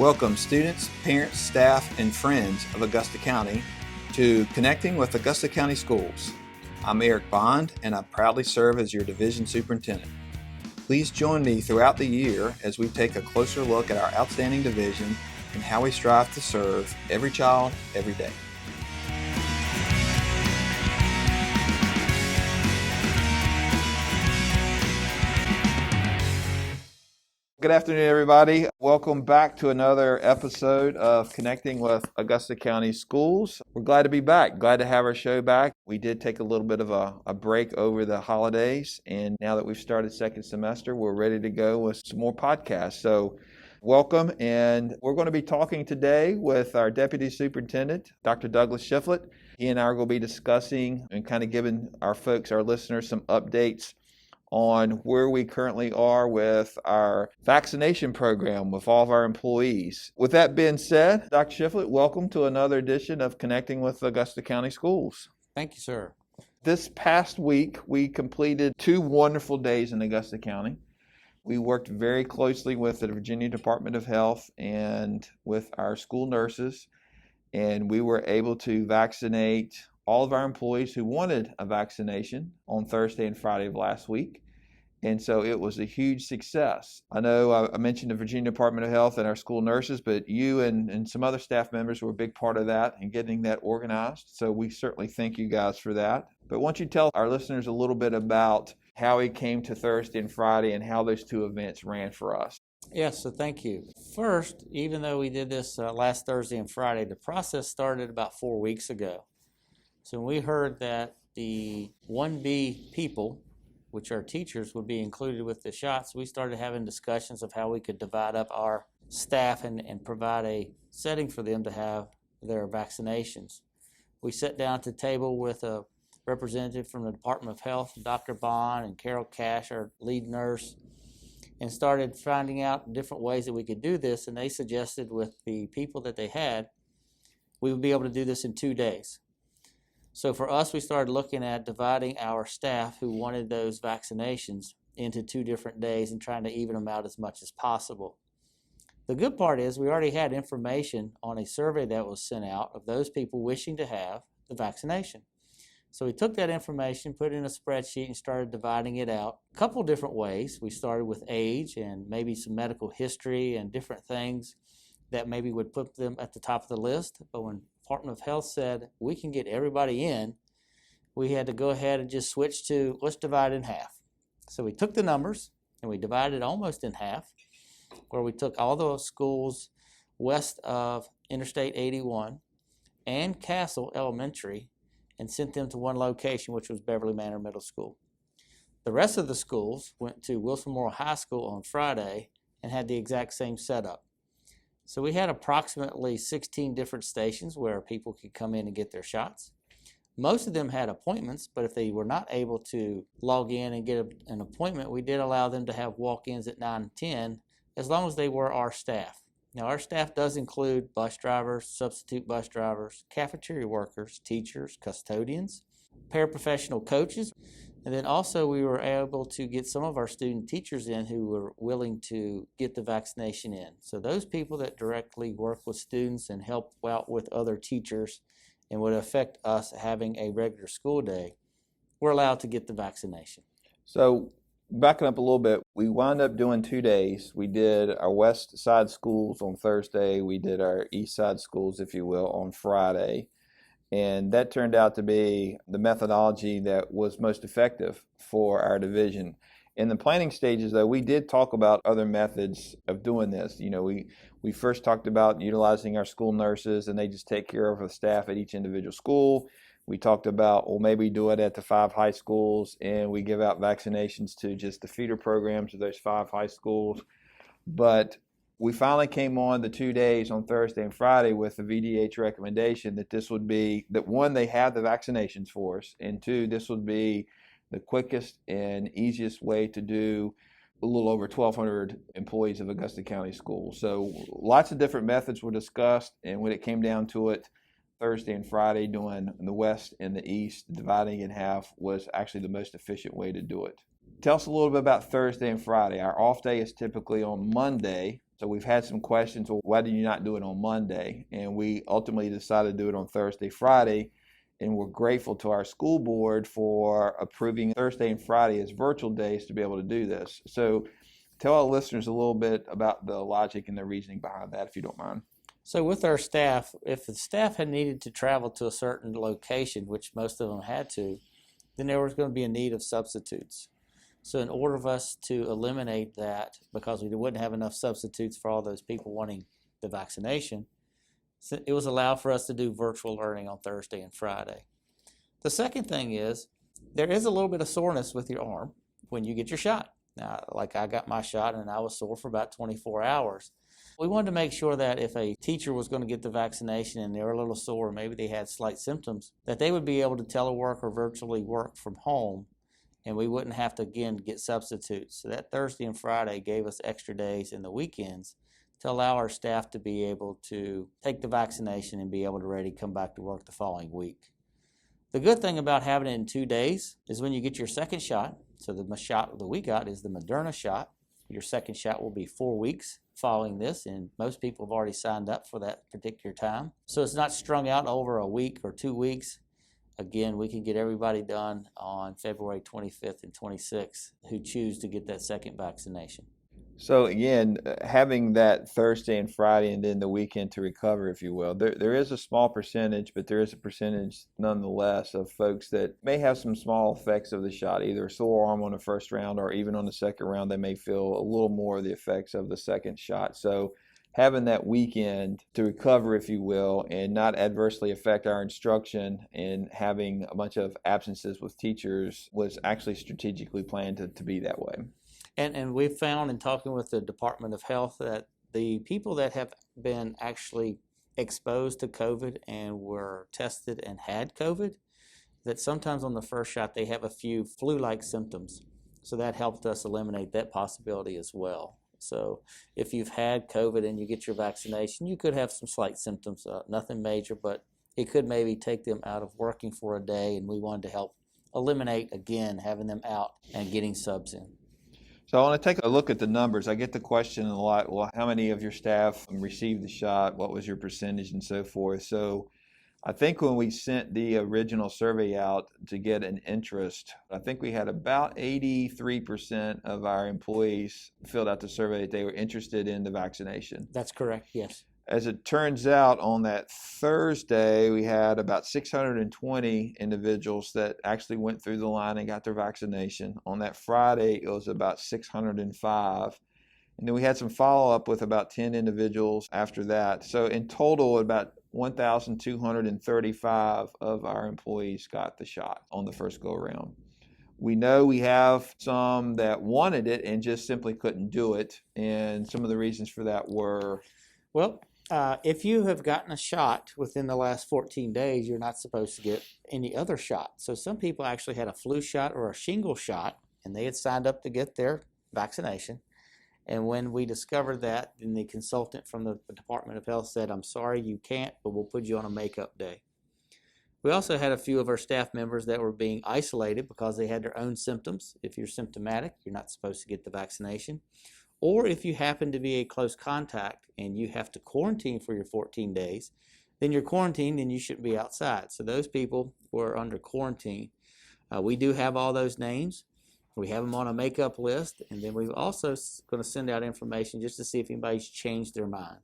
Welcome students, parents, staff, and friends of Augusta County to Connecting with Augusta County Schools. I'm Eric Bond, and I proudly serve as your Division Superintendent. Please join me throughout the year as we take a closer look at our outstanding division and how we strive to serve every child, every day. Good afternoon, everybody. Welcome back to another episode of Connecting with Augusta County Schools. We're glad to be back, glad to have our show back. We did take a little bit of a break over the holidays, and now that we've started second semester, we're ready to go with some more podcasts. So welcome, and we're going to be talking today with our Deputy Superintendent, Dr. Douglas Shifflett. He and I are going to be discussing and kind of giving our folks, our listeners, some updates on where we currently are with our vaccination program with all of our employees. With that being said, Dr. Shifflett, welcome to another edition of Connecting with Augusta County Schools. Thank you, sir. This past week, we completed 2 wonderful days in Augusta County. We worked very closely with the Virginia Department of Health and with our school nurses, and we were able to vaccinate all of our employees who wanted a vaccination on Thursday and Friday of last week. And so it was a huge success. I know I mentioned the Virginia Department of Health and our school nurses, but you and some other staff members were a big part of that and getting that organized. So we certainly thank you guys for that. But why don't you tell our listeners a little bit about how it came to Thursday and Friday and how those 2 events ran for us? Yes, so thank you. First, even though we did this last Thursday and Friday, the process started about 4 weeks ago. So when we heard that the 1B people, which are teachers, would be included with the shots, we started having discussions of how we could divide up our staff and provide a setting for them to have their vaccinations. We sat down at the table with a representative from the Department of Health, Dr. Bond and Carol Cash, our lead nurse, and started finding out different ways that we could do this. And they suggested with the people that they had, we would be able to do this in 2 days. So for us, we started looking at dividing our staff who wanted those vaccinations into 2 different days and trying to even them out as much as possible. The good part is we already had information on a survey that was sent out of those people wishing to have the vaccination. So we took that information, put it in a spreadsheet, and started dividing it out a couple different ways. We started with age and maybe some medical history and different things that maybe would put them at the top of the list. But when Department of Health said we can get everybody in, we had to go ahead and just switch to let's divide in half. So we took the numbers and we divided almost in half, where we took all those schools west of Interstate 81 and Castle Elementary and sent them to one location, which was Beverly Manor Middle School. The rest of the schools went to Wilson Memorial High School on Friday and had the exact same setup. So we had approximately 16 different stations where people could come in and get their shots. Most of them had appointments, but if they were not able to log in and get an appointment, we did allow them to have walk-ins at 9 and 10, as long as they were our staff. Now, our staff does include bus drivers, substitute bus drivers, cafeteria workers, teachers, custodians, paraprofessional coaches, and then also we were able to get some of our student teachers in who were willing to get the vaccination in. So those people that directly work with students and help out with other teachers and would affect us having a regular school day, we're allowed to get the vaccination. So backing up a little bit, we wound up doing 2 days. We did our west side schools on Thursday. We did our east side schools, if you will, on Friday. And that turned out to be the methodology that was most effective for our division. In the planning stages, though, we did talk about other methods of doing this. You know, we first talked about utilizing our school nurses, and they just take care of the staff at each individual school. We talked about, well, maybe do it at the 5 high schools, and we give out vaccinations to just the feeder programs of those 5 high schools. But we finally came on the 2 days on Thursday and Friday with the VDH recommendation that this would be, that 1, they have the vaccinations for us, and 2, this would be the quickest and easiest way to do a little over 1,200 employees of Augusta County Schools. So lots of different methods were discussed, and when it came down to it, Thursday and Friday doing the west and the east, dividing in half was actually the most efficient way to do it. Tell us a little bit about Thursday and Friday. Our off day is typically on Monday, So we've had some questions, well, why did you not do it on Monday? And we ultimately decided to do it on Thursday, Friday. And we're grateful to our school board for approving Thursday and Friday as virtual days to be able to do this. So tell our listeners a little bit about the logic and the reasoning behind that, if you don't mind. So with our staff, if the staff had needed to travel to a certain location, which most of them had to, then there was going to be a need of substitutes. So in order for us to eliminate that, because we wouldn't have enough substitutes for all those people wanting the vaccination, so it was allowed for us to do virtual learning on Thursday and Friday. The second thing is, there is a little bit of soreness with your arm when you get your shot. Now, like I got my shot and I was sore for about 24 hours. We wanted to make sure that if a teacher was going to get the vaccination and they were a little sore, maybe they had slight symptoms, that they would be able to telework or virtually work from home, and we wouldn't have to, again, get substitutes. So that Thursday and Friday gave us extra days in the weekends to allow our staff to be able to take the vaccination and be able to ready to come back to work the following week. The good thing about having it in 2 days is when you get your second shot, so the shot that we got is the Moderna shot. Your second shot will be 4 weeks following this, and most people have already signed up for that particular time. So it's not strung out over a week or 2 weeks. Again, we can get everybody done on February 25th and 26th who choose to get that second vaccination. So again, having that Thursday and Friday and then the weekend to recover, if you will, there is a small percentage, but there is a percentage nonetheless of folks that may have some small effects of the shot, either a sore arm on the first round or even on the second round, they may feel a little more of the effects of the second shot. So having that weekend to recover, if you will, and not adversely affect our instruction and having a bunch of absences with teachers was actually strategically planned to be that way. And we've found in talking with the Department of Health that the people that have been actually exposed to COVID and were tested and had COVID, that sometimes on the first shot they have a few flu-like symptoms. So that helped us eliminate that possibility as well. So if you've had COVID and you get your vaccination, you could have some slight symptoms, nothing major, but it could maybe take them out of working for a day, and we wanted to help eliminate, again, having them out and getting subs in. So I want to take a look at the numbers. I get the question a lot, well, how many of your staff received the shot? What was your percentage and so forth? So I think when we sent the original survey out to get an interest, I think we had about 83% of our employees filled out the survey that they were interested in the vaccination. That's correct, yes. As it turns out, on that Thursday, we had about 620 individuals that actually went through the line and got their vaccination. On that Friday, it was about 605. And then we had some follow-up with about 10 individuals after that. So in total, about 1,235 of our employees got the shot on the first go-around. We know we have some that wanted it and just simply couldn't do it. And some of the reasons for that were... Well, if you have gotten a shot within the last 14 days, you're not supposed to get any other shot. So some people actually had a flu shot or a shingle shot, and they had signed up to get their vaccination. And when we discovered that, then the consultant from the Department of Health said, I'm sorry, you can't, but we'll put you on a makeup day. We also had a few of our staff members that were being isolated because they had their own symptoms. If you're symptomatic, you're not supposed to get the vaccination. Or if you happen to be a close contact and you have to quarantine for your 14 days, then you're quarantined and you shouldn't be outside. So those people were under quarantine. We do have all those names. We have them on a makeup list, and then we're also going to send out information just to see if anybody's changed their mind.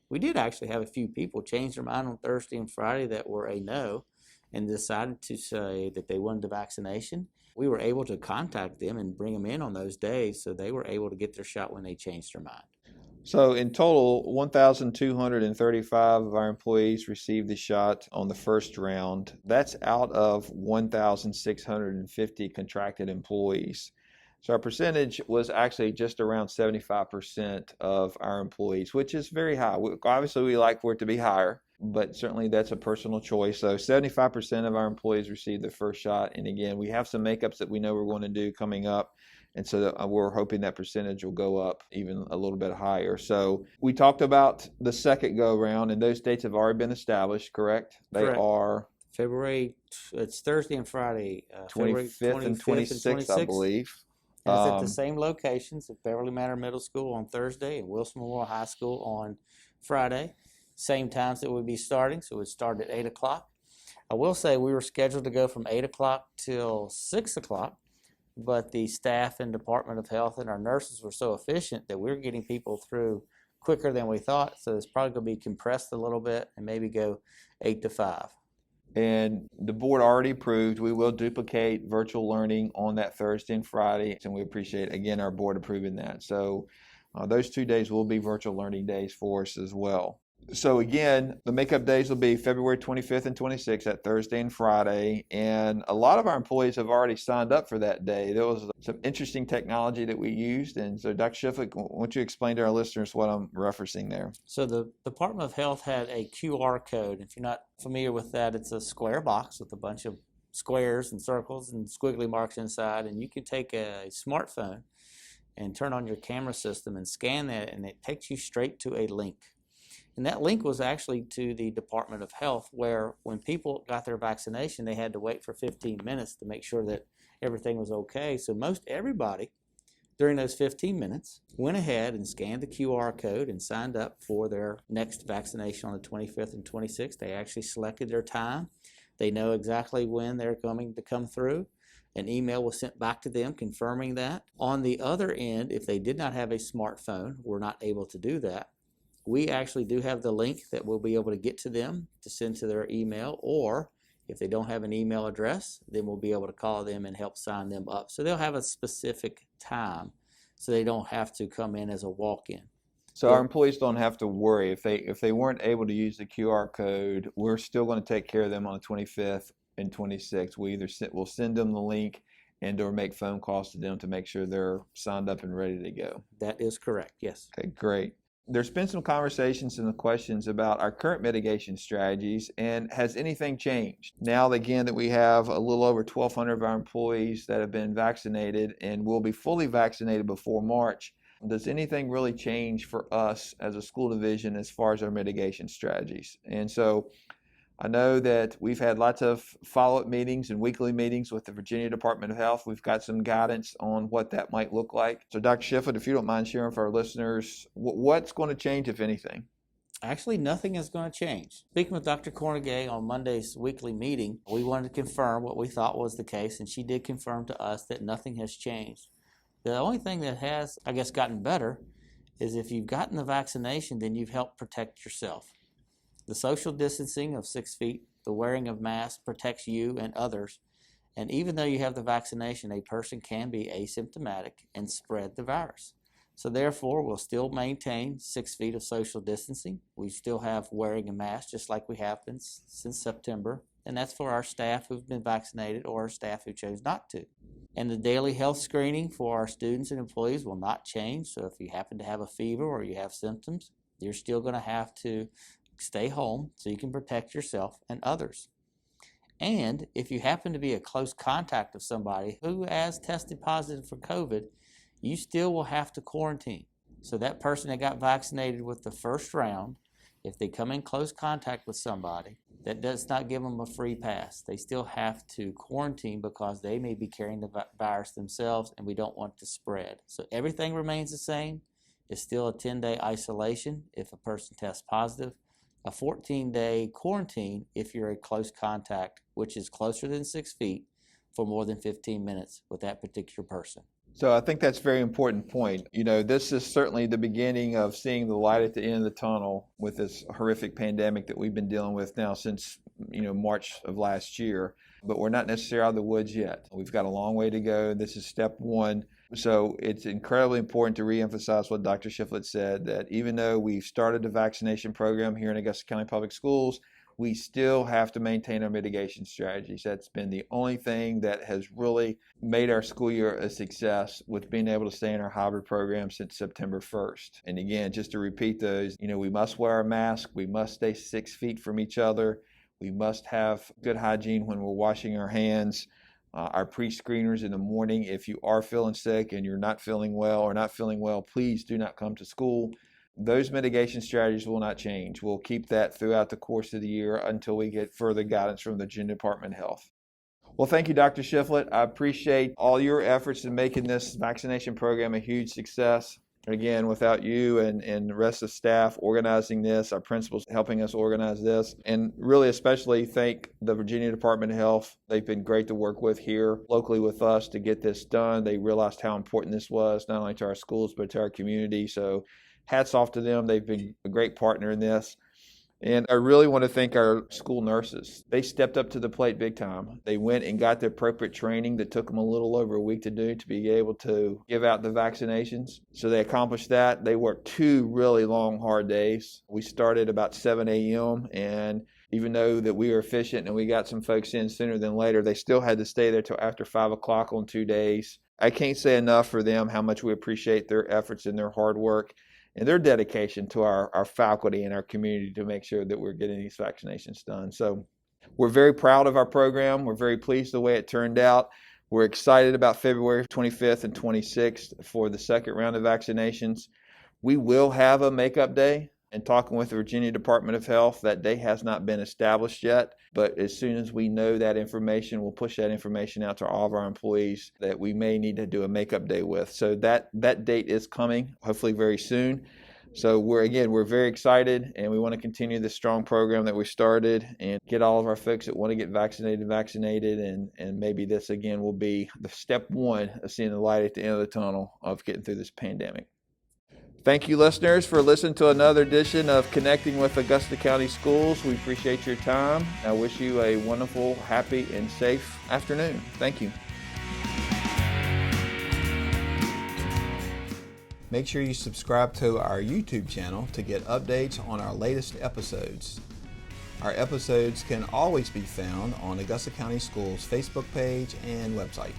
We did actually have a few people change their mind on Thursday and Friday that were a no and decided to say that they wanted the vaccination. We were able to contact them and bring them in on those days, so they were able to get their shot when they changed their mind. So in total, 1,235 of our employees received the shot on the first round. That's out of 1,650 contracted employees. So our percentage was actually just around 75% of our employees, which is very high. Obviously, we like for it to be higher, but certainly that's a personal choice. So 75% of our employees received the first shot. And again, we have some makeups that we know we're going to do coming up. And so we're hoping that percentage will go up even a little bit higher. So we talked about the second go round, and those dates have already been established, correct? They are February, it's Thursday and Friday. 25th and 26th, I believe. And it's at the Um, same locations at Beverly Manor Middle School on Thursday and Wilson Memorial High School on Friday. Same times that we'd be starting, so we'd start at 8 o'clock. I will say we were scheduled to go from 8 o'clock till 6 o'clock, but the staff and Department of Health and our nurses were so efficient that we were getting people through quicker than we thought, so it's probably going to be compressed a little bit and maybe go 8 to 5. And the board already approved, we will duplicate virtual learning on that Thursday and Friday, and we appreciate, again, our board approving that. So those 2 days will be virtual learning days for us as well. So again, the makeup days will be February 25th and 26th, that Thursday and Friday, and a lot of our employees have already signed up for that day. There was some interesting technology that we used, and so Dr. Shifflett, why don't you explain to our listeners what I'm referencing there? So the Department of Health had a QR code. If you're not familiar with that, it's a square box with a bunch of squares and circles and squiggly marks inside, and you can take a smartphone and turn on your camera system and scan that, and it takes you straight to a link. And that link was actually to the Department of Health, where when people got their vaccination, they had to wait for 15 minutes to make sure that everything was okay. So most everybody during those 15 minutes went ahead and scanned the QR code and signed up for their next vaccination on the 25th and 26th. They actually selected their time. They know exactly when they're coming to come through. An email was sent back to them confirming that. On the other end, if they did not have a smartphone, were not able to do that, we actually do have the link that we'll be able to get to them to send to their email, or if they don't have an email address, then we'll be able to call them and help sign them up. So they'll have a specific time so they don't have to come in as a walk-in. So our employees don't have to worry if they weren't able to use the QR code. We're still going to take care of them on the 25th and 26th. We'll send them the link and or make phone calls to them to make sure they're signed up and ready to go. That is correct, yes. Okay, great. There's been some conversations and the questions about our current mitigation strategies, and has anything changed? Now, again, that we have a little over 1,200 of our employees that have been vaccinated and will be fully vaccinated before March, does anything really change for us as a school division as far as our mitigation strategies? And so I know that we've had lots of follow-up meetings and weekly meetings with the Virginia Department of Health. We've got some guidance on what that might look like. So Dr. Shifflett, if you don't mind sharing for our listeners, what's going to change, if anything? Actually, nothing is going to change. Speaking with Dr. Cornegay on Monday's weekly meeting, we wanted to confirm what we thought was the case, and she did confirm to us that nothing has changed. The only thing that has, I guess, gotten better is if you've gotten the vaccination, then you've helped protect yourself. The social distancing of 6 feet, the wearing of masks protects you and others. And even though you have the vaccination, a person can be asymptomatic and spread the virus. So therefore, we'll still maintain 6 feet of social distancing. We still have wearing a mask just like we have been since September. And that's for our staff who've been vaccinated or our staff who chose not to. And the daily health screening for our students and employees will not change. So if you happen to have a fever or you have symptoms, you're still going to have to stay home so you can protect yourself and others. And if you happen to be a close contact of somebody who has tested positive for COVID, you still will have to quarantine. So that person that got vaccinated with the first round, if they come in close contact with somebody, that does not give them a free pass. They still have to quarantine because they may be carrying the virus themselves, and we don't want to spread. So everything remains the same. It's still a 10-day isolation if a person tests positive, a 14-day quarantine if you're a close contact, which is closer than 6 feet, for more than 15 minutes with that particular person. So I think that's a very important point. You know, this is certainly the beginning of seeing the light at the end of the tunnel with this horrific pandemic that we've been dealing with now since, March of last year. But we're not necessarily out of the woods yet. We've got a long way to go. This is step one. So it's incredibly important to reemphasize what Dr. Shifflett said, that even though we've started the vaccination program here in Augusta County Public Schools, we still have to maintain our mitigation strategies. That's been the only thing that has really made our school year a success, with being able to stay in our hybrid program since September 1st. And again, just to repeat those, we must wear a mask, we must stay 6 feet from each other, we must have good hygiene when we're washing our hands. Our pre-screeners in the morning, if you are feeling sick and you're not feeling well, please do not come to school. Those mitigation strategies will not change. We'll keep that throughout the course of the year until we get further guidance from the Virginia Department of Health. Well, thank you, Dr. Shifflett. I appreciate all your efforts in making this vaccination program a huge success. Again, without you and the rest of the staff organizing this, our principals helping us organize this, and really especially thank the Virginia Department of Health. They've been great to work with here locally with us to get this done. They realized how important this was, not only to our schools, but to our community. So hats off to them. They've been a great partner in this. And I really want to thank our school nurses. They stepped up to the plate big time. They went and got the appropriate training that took them a little over a week to do to be able to give out the vaccinations. So they accomplished that. They worked 2 really long, hard days. We started about 7 a.m. and even though that we were efficient and we got some folks in sooner than later, they still had to stay there till after 5 o'clock on 2 days. I can't say enough for them how much we appreciate their efforts and their hard work and their dedication to our faculty and our community to make sure that we're getting these vaccinations done. So we're very proud of our program. We're very pleased the way it turned out. We're excited about February 25th and 26th for the second round of vaccinations. We will have a makeup day. And talking with the Virginia Department of Health, that day has not been established yet. But as soon as we know that information, we'll push that information out to all of our employees that we may need to do a makeup day with. So that date is coming, hopefully very soon. So we're very excited, and we want to continue this strong program that we started and get all of our folks that want to get vaccinated, and maybe this again will be the step one of seeing the light at the end of the tunnel of getting through this pandemic. Thank you, listeners, for listening to another edition of Connecting with Augusta County Schools. We appreciate your time. I wish you a wonderful, happy, and safe afternoon. Thank you. Make sure you subscribe to our YouTube channel to get updates on our latest episodes. Our episodes can always be found on Augusta County Schools' Facebook page and website.